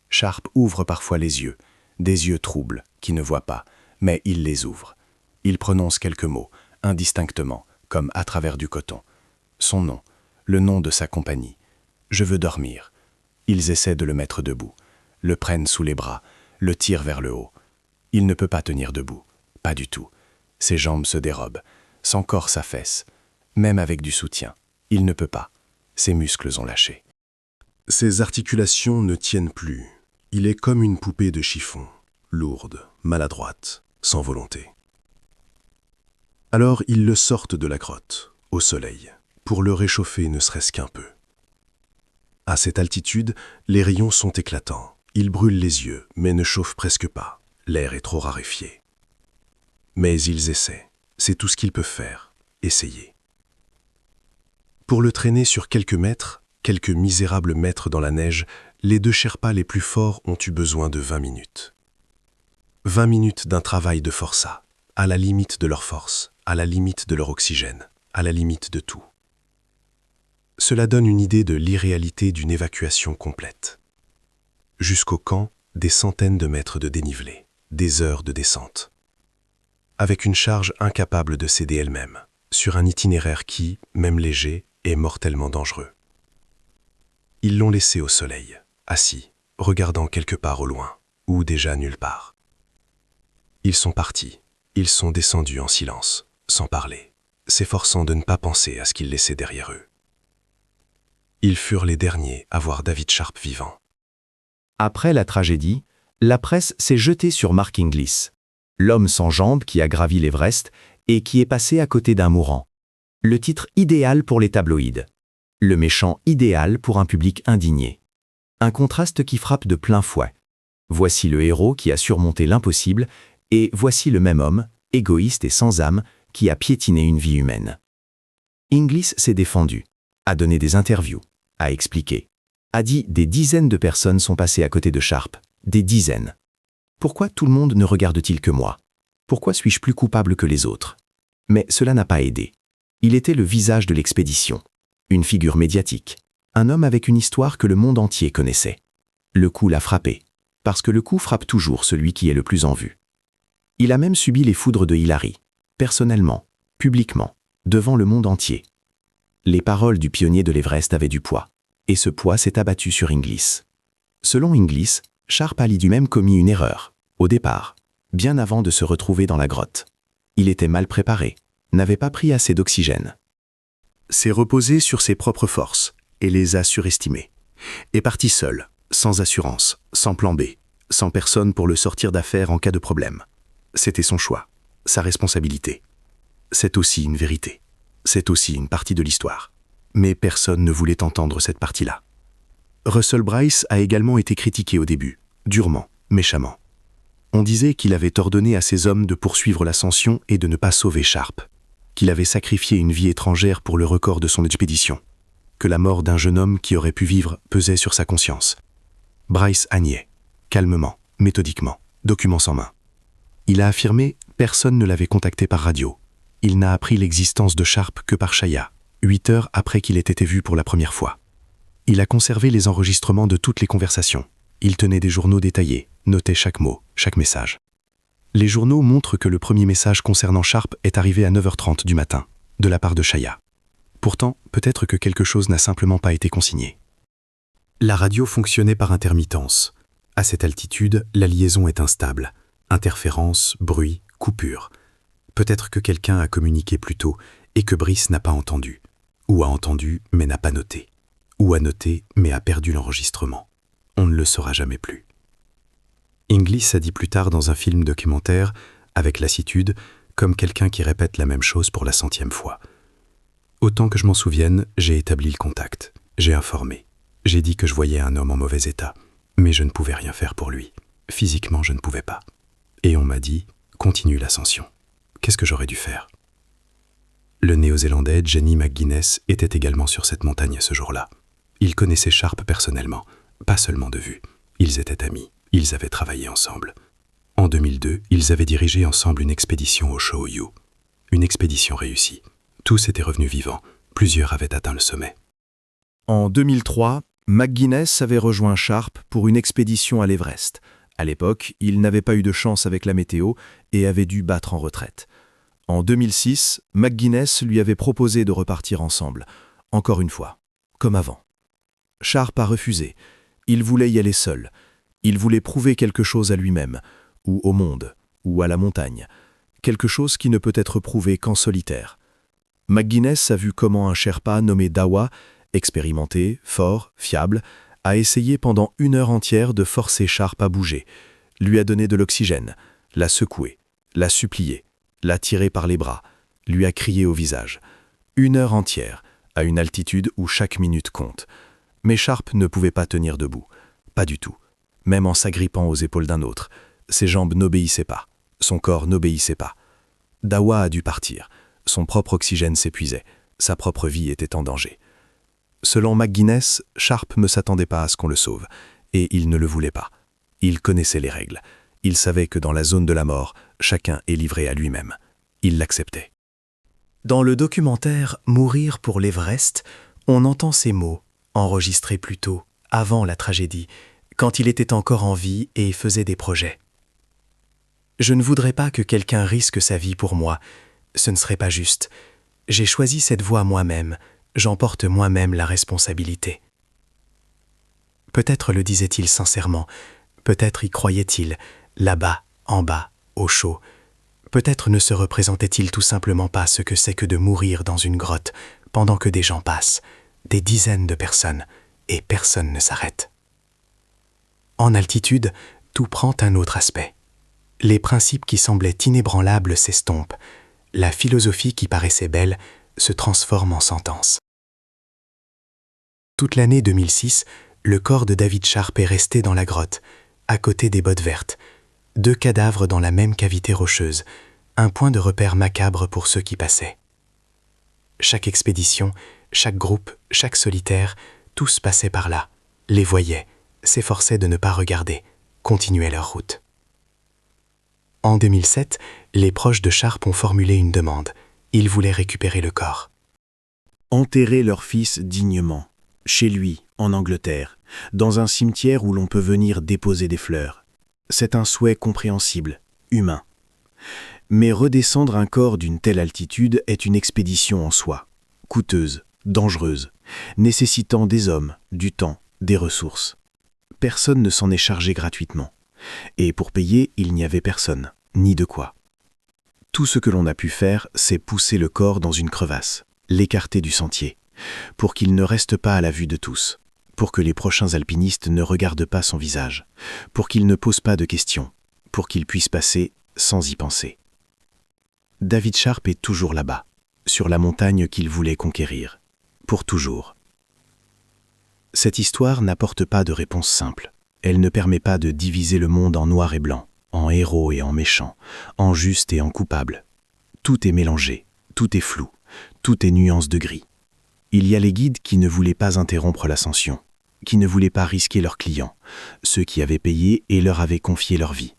Sharp ouvre parfois les yeux, des yeux troubles, qui ne voient pas, mais il les ouvre. Il prononce quelques mots, indistinctement, comme à travers du coton. Son nom, le nom de sa compagnie. Je veux dormir. Ils essaient de le mettre debout, le prennent sous les bras, le tirent vers le haut. Il ne peut pas tenir debout, pas du tout. Ses jambes se dérobent, son corps s'affaisse. Même avec du soutien, il ne peut pas. Ses muscles ont lâché. Ses articulations ne tiennent plus. Il est comme une poupée de chiffon, lourde, maladroite, sans volonté. Alors ils le sortent de la grotte, au soleil, pour le réchauffer ne serait-ce qu'un peu. À cette altitude, les rayons sont éclatants. Ils brûlent les yeux, mais ne chauffent presque pas. L'air est trop raréfié. Mais ils essaient. C'est tout ce qu'ils peuvent faire. Essayer. Pour le traîner sur quelques mètres, quelques misérables mètres dans la neige, les 2 Sherpas les plus forts ont eu besoin de 20 minutes. 20 minutes d'un travail de forçat, à la limite de leur force, à la limite de leur oxygène, à la limite de tout. Cela donne une idée de l'irréalité d'une évacuation complète. Jusqu'au camp, des centaines de mètres de dénivelé, des heures de descente. Avec une charge incapable de céder elle-même, sur un itinéraire qui, même léger, est mortellement dangereux. Ils l'ont laissé au soleil, assis, regardant quelque part au loin, ou déjà nulle part. Ils sont partis, ils sont descendus en silence, sans parler, s'efforçant de ne pas penser à ce qu'ils laissaient derrière eux. Ils furent les derniers à voir David Sharp vivant. Après la tragédie, la presse s'est jetée sur Mark Inglis, l'homme sans jambes qui a gravi l'Everest et qui est passé à côté d'un mourant. Le titre idéal pour les tabloïds. Le méchant idéal pour un public indigné. Un contraste qui frappe de plein fouet. Voici le héros qui a surmonté l'impossible, et voici le même homme, égoïste et sans âme, qui a piétiné une vie humaine. Inglis s'est défendu, a donné des interviews, a expliqué, a dit des dizaines de personnes sont passées à côté de Sharp, des dizaines. Pourquoi tout le monde ne regarde-t-il que moi? Pourquoi suis-je plus coupable que les autres? Mais cela n'a pas aidé. Il était le visage de l'expédition, une figure médiatique, un homme avec une histoire que le monde entier connaissait. Le coup l'a frappé, parce que le coup frappe toujours celui qui est le plus en vue. Il a même subi les foudres de Hillary, personnellement, publiquement, devant le monde entier. Les paroles du pionnier de l'Everest avaient du poids, et ce poids s'est abattu sur Inglis. Selon Inglis, Sharp a lui-même commis une erreur, au départ, bien avant de se retrouver dans la grotte. Il était mal préparé, n'avait pas pris assez d'oxygène. S'est reposé sur ses propres forces et les a surestimées. Est parti seul, sans assurance, sans plan B, sans personne pour le sortir d'affaire en cas de problème. C'était son choix, sa responsabilité. C'est aussi une vérité. C'est aussi une partie de l'histoire. Mais personne ne voulait entendre cette partie-là. Russell Bryce a également été critiqué au début, durement, méchamment. On disait qu'il avait ordonné à ses hommes de poursuivre l'ascension et de ne pas sauver Sharp, qu'il avait sacrifié une vie étrangère pour le record de son expédition, que la mort d'un jeune homme qui aurait pu vivre pesait sur sa conscience. Bryce a nié, calmement, méthodiquement, documents en main. Il a affirmé « personne ne l'avait contacté par radio ». Il n'a appris l'existence de Sharp que par Shaya, 8 heures après qu'il ait été vu pour la première fois. Il a conservé les enregistrements de toutes les conversations. Il tenait des journaux détaillés, notait chaque mot, chaque message. Les journaux montrent que le premier message concernant Sharp est arrivé à 9h30 du matin, de la part de Shaya. Pourtant, peut-être que quelque chose n'a simplement pas été consigné. La radio fonctionnait par intermittence. À cette altitude, la liaison est instable. Interférences, bruit, coupure. Peut-être que quelqu'un a communiqué plus tôt et que Brice n'a pas entendu. Ou a entendu mais n'a pas noté. Ou a noté mais a perdu l'enregistrement. On ne le saura jamais plus. Inglis a dit plus tard dans un film documentaire, avec lassitude, comme quelqu'un qui répète la même chose pour la 100e fois. Autant que je m'en souvienne, j'ai établi le contact. J'ai informé. J'ai dit que je voyais un homme en mauvais état. Mais je ne pouvais rien faire pour lui. Physiquement, je ne pouvais pas. Et on m'a dit, continue l'ascension. Qu'est-ce que j'aurais dû faire? Le Néo-Zélandais Jenny McGuinness était également sur cette montagne ce jour-là. Il connaissait Sharp personnellement, pas seulement de vue. Ils étaient amis, ils avaient travaillé ensemble. En 2002, ils avaient dirigé ensemble une expédition au Shōyu. Une expédition réussie. Tous étaient revenus vivants, plusieurs avaient atteint le sommet. En 2003, McGuinness avait rejoint Sharp pour une expédition à l'Everest. À l'époque, il n'avait pas eu de chance avec la météo et avait dû battre en retraite. En 2006, McGuinness lui avait proposé de repartir ensemble, encore une fois, comme avant. Sharp a refusé. Il voulait y aller seul. Il voulait prouver quelque chose à lui-même, ou au monde, ou à la montagne. Quelque chose qui ne peut être prouvé qu'en solitaire. McGuinness a vu comment un Sherpa nommé Dawa, expérimenté, fort, fiable, a essayé pendant 1 heure entière de forcer Sharp à bouger, lui a donné de l'oxygène, l'a secoué, l'a supplié, l'a tiré par les bras, lui a crié au visage. 1 heure entière, à une altitude où chaque minute compte. Mais Sharp ne pouvait pas tenir debout, pas du tout. Même en s'agrippant aux épaules d'un autre, ses jambes n'obéissaient pas, son corps n'obéissait pas. Dawa a dû partir. Son propre oxygène s'épuisait. Sa propre vie était en danger. Selon McGuinness, Sharp ne s'attendait pas à ce qu'on le sauve, et il ne le voulait pas. Il connaissait les règles. Il savait que dans la zone de la mort, chacun est livré à lui-même. Il l'acceptait. Dans le documentaire « Mourir pour l'Everest », on entend ces mots, enregistrés plus tôt, avant la tragédie, quand il était encore en vie et faisait des projets. « Je ne voudrais pas que quelqu'un risque sa vie pour moi. Ce ne serait pas juste. J'ai choisi cette voie moi-même. J'en porte moi-même la responsabilité. » Peut-être le disait-il sincèrement. Peut-être y croyait-il, là-bas, en bas, au chaud. Peut-être ne se représentait-il tout simplement pas ce que c'est que de mourir dans une grotte pendant que des gens passent, des dizaines de personnes, et personne ne s'arrête. En altitude, tout prend un autre aspect. Les principes qui semblaient inébranlables s'estompent. La philosophie qui paraissait belle se transforme en sentence. Toute l'année 2006, le corps de David Sharp est resté dans la grotte, à côté des bottes vertes, 2 cadavres dans la même cavité rocheuse, un point de repère macabre pour ceux qui passaient. Chaque expédition, chaque groupe, chaque solitaire, tous passaient par là, les voyaient, s'efforçaient de ne pas regarder, continuaient leur route. En 2007, les proches de Sharp ont formulé une demande. Ils voulaient récupérer le corps. Enterrer leur fils dignement, chez lui, en Angleterre, dans un cimetière où l'on peut venir déposer des fleurs. C'est un souhait compréhensible, humain. Mais redescendre un corps d'une telle altitude est une expédition en soi, coûteuse, dangereuse, nécessitant des hommes, du temps, des ressources. Personne ne s'en est chargé gratuitement. Et pour payer, il n'y avait personne, ni de quoi. Tout ce que l'on a pu faire, c'est pousser le corps dans une crevasse, l'écarter du sentier, pour qu'il ne reste pas à la vue de tous, pour que les prochains alpinistes ne regardent pas son visage, pour qu'il ne pose pas de questions, pour qu'il puisse passer sans y penser. David Sharp est toujours là-bas, sur la montagne qu'il voulait conquérir, pour toujours. Cette histoire n'apporte pas de réponse simple. Elle ne permet pas de diviser le monde en noir et blanc, en héros et en méchants, en juste et en coupable. Tout est mélangé, tout est flou, tout est nuance de gris. Il y a les guides qui ne voulaient pas interrompre l'ascension, qui ne voulaient pas risquer leurs clients, ceux qui avaient payé et leur avaient confié leur vie.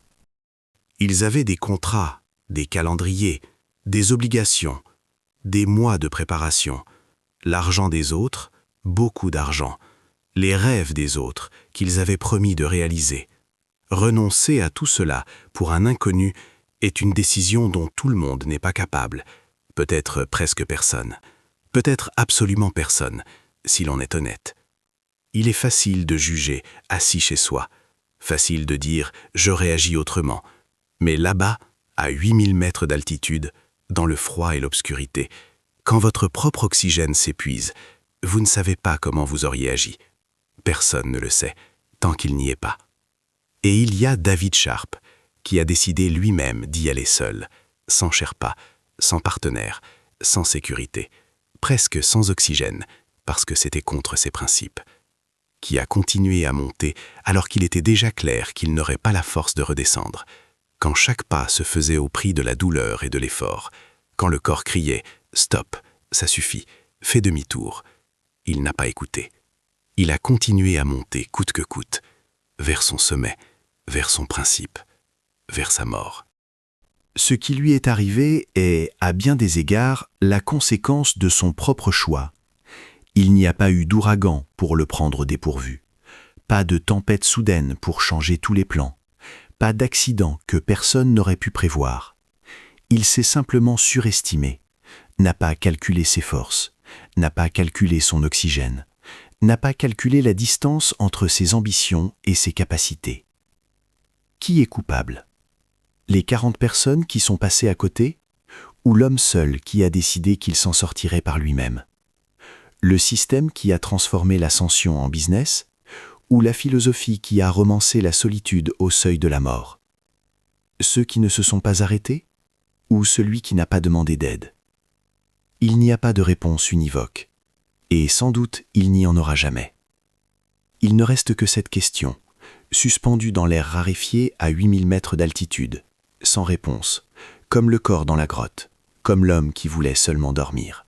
Ils avaient des contrats, des calendriers, des obligations, des mois de préparation, l'argent des autres, beaucoup d'argent, les rêves des autres qu'ils avaient promis de réaliser. Renoncer à tout cela pour un inconnu est une décision dont tout le monde n'est pas capable, peut-être presque personne, peut-être absolument personne, si l'on est honnête. Il est facile de juger, assis chez soi, facile de dire « je réagis autrement », mais là-bas, à 8000 mètres d'altitude, dans le froid et l'obscurité, quand votre propre oxygène s'épuise, vous ne savez pas comment vous auriez agi. Personne ne le sait, tant qu'il n'y est pas. Et il y a David Sharp, qui a décidé lui-même d'y aller seul, sans Sherpa, sans partenaire, sans sécurité, presque sans oxygène, parce que c'était contre ses principes, qui a continué à monter alors qu'il était déjà clair qu'il n'aurait pas la force de redescendre, quand chaque pas se faisait au prix de la douleur et de l'effort, quand le corps criait « Stop, ça suffit, fais demi-tour », il n'a pas écouté. Il a continué à monter coûte que coûte, vers son sommet, vers son principe, vers sa mort. Ce qui lui est arrivé est, à bien des égards, la conséquence de son propre choix. Il n'y a pas eu d'ouragan pour le prendre dépourvu, pas de tempête soudaine pour changer tous les plans, pas d'accident que personne n'aurait pu prévoir. Il s'est simplement surestimé, n'a pas calculé ses forces, n'a pas calculé son oxygène, n'a pas calculé la distance entre ses ambitions et ses capacités. Qui est coupable ? Les 40 personnes qui sont passées à côté, ou l'homme seul qui a décidé qu'il s'en sortirait par lui-même? Le système qui a transformé l'ascension en business, ou la philosophie qui a romancé la solitude au seuil de la mort? Ceux qui ne se sont pas arrêtés, ou celui qui n'a pas demandé d'aide? Il n'y a pas de réponse univoque, et sans doute il n'y en aura jamais. Il ne reste que cette question, suspendue dans l'air raréfié à 8000 mètres d'altitude, sans réponse, comme le corps dans la grotte, comme l'homme qui voulait seulement dormir.